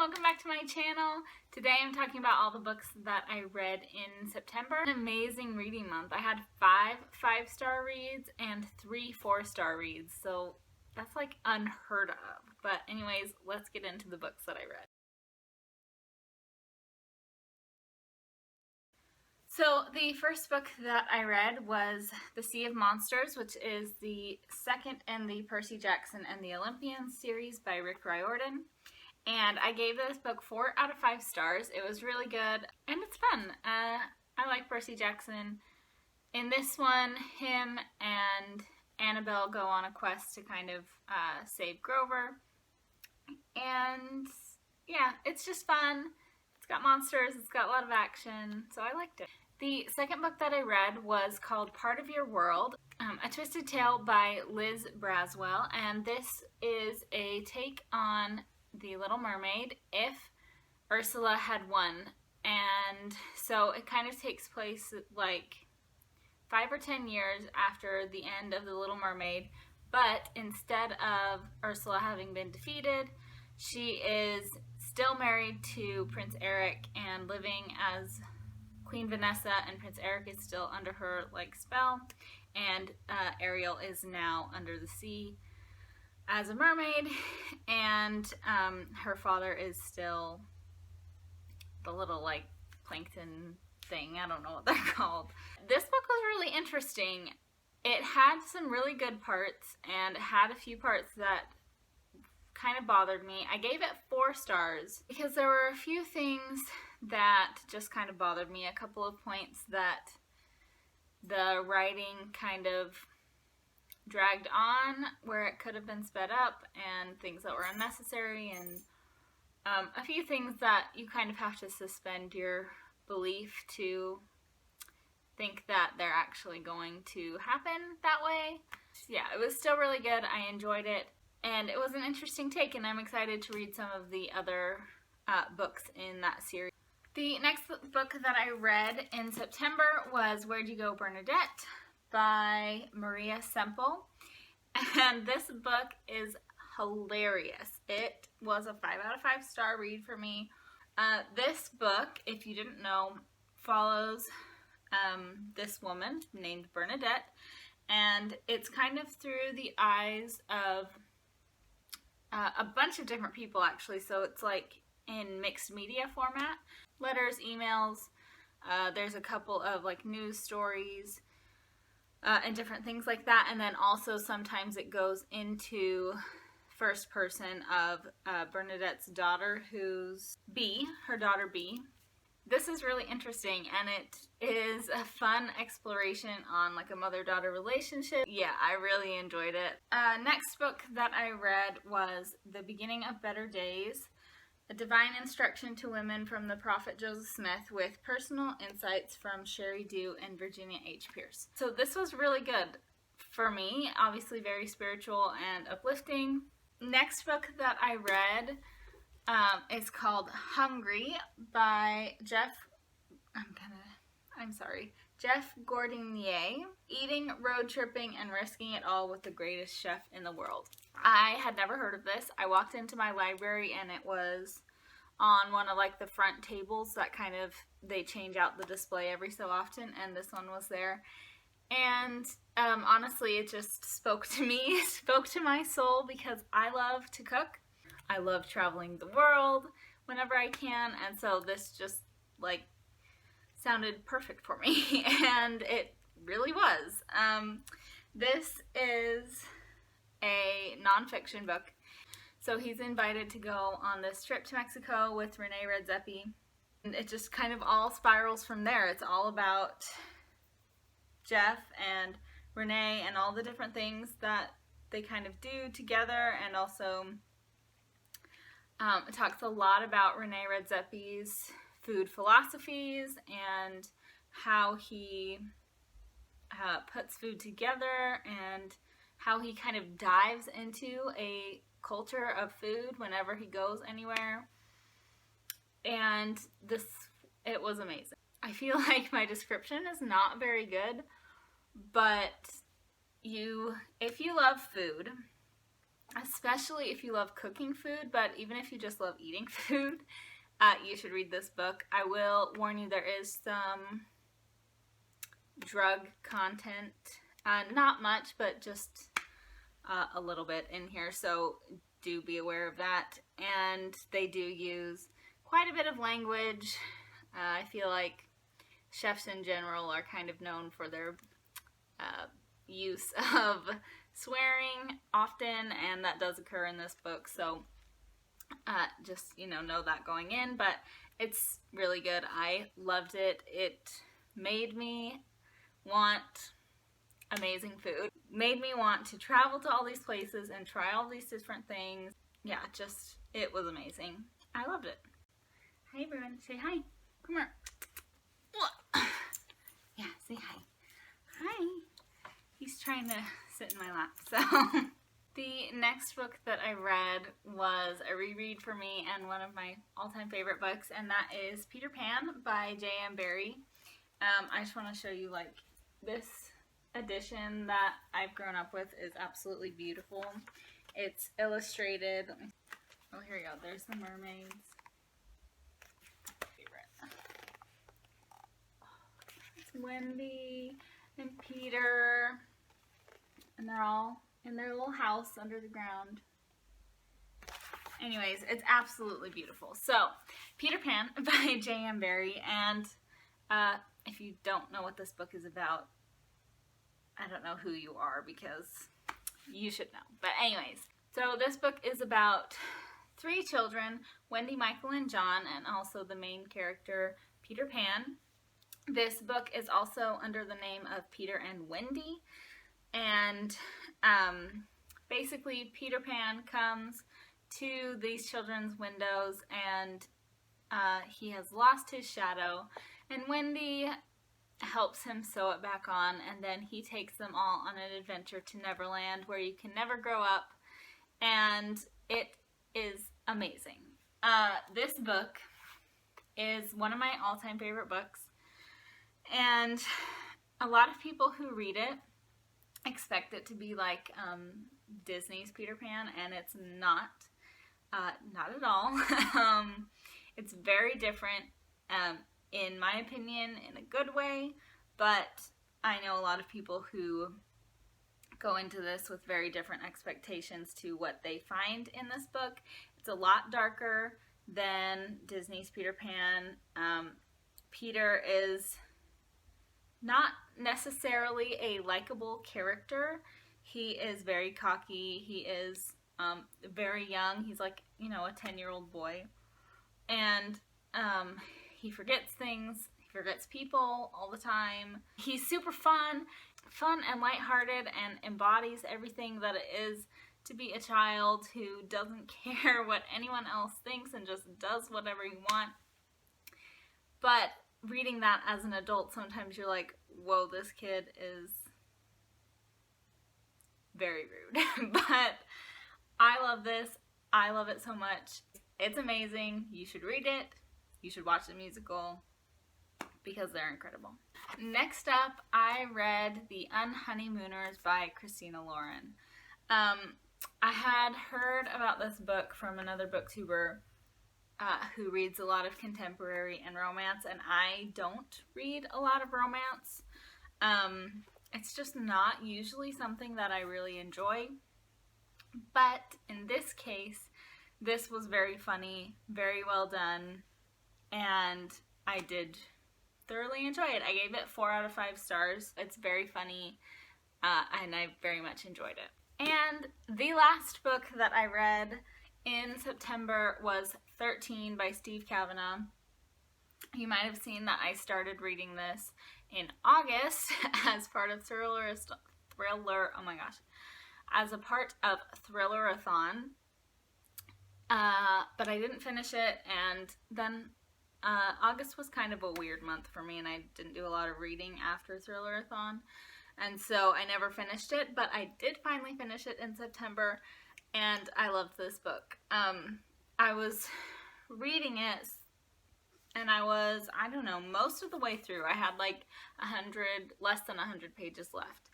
welcome back to my channel. Today I'm talking about all the books that I read in September. An amazing reading month. I had 5 5-star reads and 3 4-star reads, so that's like unheard of. But anyways, let's get into the books that I read. So the first book that I read was The Sea of Monsters, which is the second in the Percy Jackson and the Olympians series by Rick Riordan. And I gave this book 4 out of 5 stars. It was really good and it's fun. I like Percy Jackson. In this one, him and Annabelle go on a quest to kind of save Grover. And yeah, it's just fun. It's got monsters, it's got a lot of action, so I liked it. The second book that I read was called Part of Your World, A Twisted Tale by Liz Braswell, and this is a take on The Little Mermaid if Ursula had won. And so it kind of takes place like 5 or 10 years after the end of The Little Mermaid, but instead of Ursula having been defeated, she is still married to Prince Eric and living as Queen Vanessa, and Prince Eric is still under her like spell, and Ariel is now under the sea as a mermaid, and her father is still the little like plankton thing. I don't know what they're called. This book was really interesting. It had some really good parts and had a few parts that kind of bothered me. I gave it 4 stars because there were a few things that just kind of bothered me. A couple of points that the writing kind of dragged on where it could have been sped up, and things that were unnecessary, and a few things that you kind of have to suspend your belief to think that they're actually going to happen that way. Yeah, it was still really good. I enjoyed it. And it was an interesting take, and I'm excited to read some of the other books in that series. The next book that I read in September was Where'd You Go, Bernadette by Maria Semple. And this book is hilarious. It was a 5 out of 5 star read for me. This book, if you didn't know, follows this woman named Bernadette, and it's kind of through the eyes of a bunch of different people actually, so it's like in mixed media format. Letters, emails, there's a couple of like news stories and different things like that, and then also sometimes it goes into first person of Bernadette's daughter, who's B, her daughter B. This is really interesting, and it is a fun exploration on like a mother-daughter relationship. Yeah, I really enjoyed it. Next book that I read was The Beginning of Better Days, A Divine Instruction to Women from the Prophet Joseph Smith, with personal insights from Sherry Dew and Virginia H. Pierce. So this was really good for me, obviously very spiritual and uplifting. Next book that I read is called Hungry by Jeff Gordinier. Eating, road tripping, and risking it all with the greatest chef in the world. I had never heard of this. I walked into my library and it was on one of like the front tables that kind of, they change out the display every so often, and this one was there. And honestly, it just spoke to me, it spoke to my soul, because I love to cook. I love traveling the world whenever I can, and so this just like sounded perfect for me, and it really was. This is a nonfiction book. So he's invited to go on this trip to Mexico with Renee Redzepi, and it just kind of all spirals from there. It's all about Jeff and Renee and all the different things that they kind of do together, and also it talks a lot about Renee Redzepi's food philosophies and how he puts food together, and how he kind of dives into a culture of food whenever he goes anywhere. And it was amazing. I feel like my description is not very good, but if you love food, especially if you love cooking food, but even if you just love eating food, you should read this book. I will warn you, there is some drug content. Not much, but just a little bit in here, so do be aware of that. And they do use quite a bit of language. I feel like chefs in general are kind of known for their use of swearing often, and that does occur in this book, so just, know that going in. But it's really good. I loved it. It made me want amazing food. Made me want to travel to all these places and try all these different things. Yeah, just, it was amazing. I loved it. Hi everyone, say hi. Come here. Yeah, say hi. Hi. He's trying to sit in my lap, so. The next book that I read was a reread for me and one of my all-time favorite books, and that is Peter Pan by J.M. Barrie. I just want to show you, like, this edition that I've grown up with is absolutely beautiful. It's illustrated. Oh, here we go. There's the mermaids. Favorite. It's Wendy and Peter, and they're all in their little house under the ground. Anyways, it's absolutely beautiful. So, Peter Pan by J.M. Barrie, and if you don't know what this book is about, I don't know who you are, because you should know. But anyways, so this book is about 3 children, Wendy, Michael, and John, and also the main character, Peter Pan. This book is also under the name of Peter and Wendy, and basically Peter Pan comes to these children's windows, and he has lost his shadow, and Wendy helps him sew it back on, and then he takes them all on an adventure to Neverland, where you can never grow up, and it is amazing. This book is one of my all-time favorite books, and a lot of people who read it expect it to be like Disney's Peter Pan, and it's not. Not at all. It's very different, in my opinion, in a good way, but I know a lot of people who go into this with very different expectations to what they find in this book. It's a lot darker than Disney's Peter Pan. Peter is not necessarily a likable character. He is very cocky. He is very young. He's like, a 10-year-old boy. And he forgets things. He forgets people all the time. He's super fun and lighthearted, and embodies everything that it is to be a child who doesn't care what anyone else thinks and just does whatever you want. But reading that as an adult, sometimes you're like, whoa, this kid is very rude. But I love this. I love it so much. It's amazing. You should read it. You should watch the musical, because they're incredible. Next up, I read The Unhoneymooners by Christina Lauren. I had heard about this book from another booktuber who reads a lot of contemporary and romance, and I don't read a lot of romance. It's just not usually something that I really enjoy. But in this case, this was very funny, very well done, and I did thoroughly enjoy it. I gave it 4 out of 5 stars. It's very funny, and I very much enjoyed it. And the last book that I read in September was 13 by Steve Kavanaugh. You might have seen that I started reading this in August as part of as a part of Thriller-a-thon. But I didn't finish it, and then August was kind of a weird month for me, and I didn't do a lot of reading after Thriller-a-thon, and so I never finished it, but I did finally finish it in September, and I loved this book. I was reading it, and I was, most of the way through. I had like less than 100 pages left,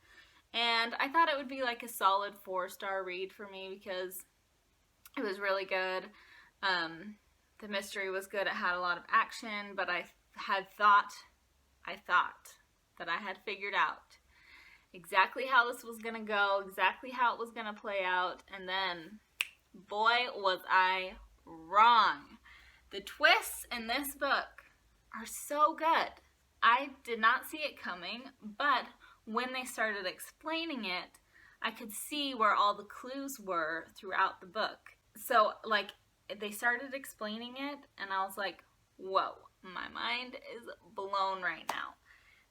And I thought it would be like a solid 4-star read for me because it was really good. The mystery was good. It had a lot of action, but I thought that I had figured out exactly how this was going to go, exactly how it was going to play out, and then, boy, was I wrong. The twists in this book are so good. I did not see it coming, but when they started explaining it, I could see where all the clues were throughout the book. So, like, they started explaining it, and I was like, whoa, my mind is blown right now.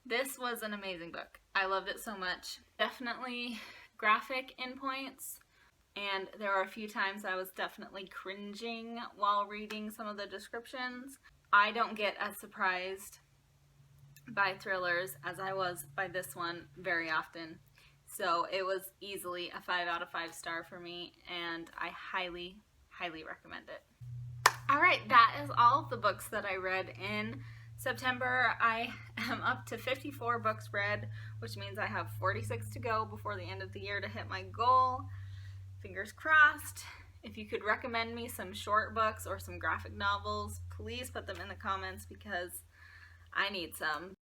This was an amazing book. I loved it so much. Definitely graphic in points, and there were a few times I was definitely cringing while reading some of the descriptions. I don't get as surprised by thrillers as I was by this one very often. So it was easily a 5 out of 5 star for me, and I highly, highly recommend it. Alright, that is all of the books that I read in September. I am up to 54 books read, which means I have 46 to go before the end of the year to hit my goal. Fingers crossed. If you could recommend me some short books or some graphic novels, please put them in the comments because I need some.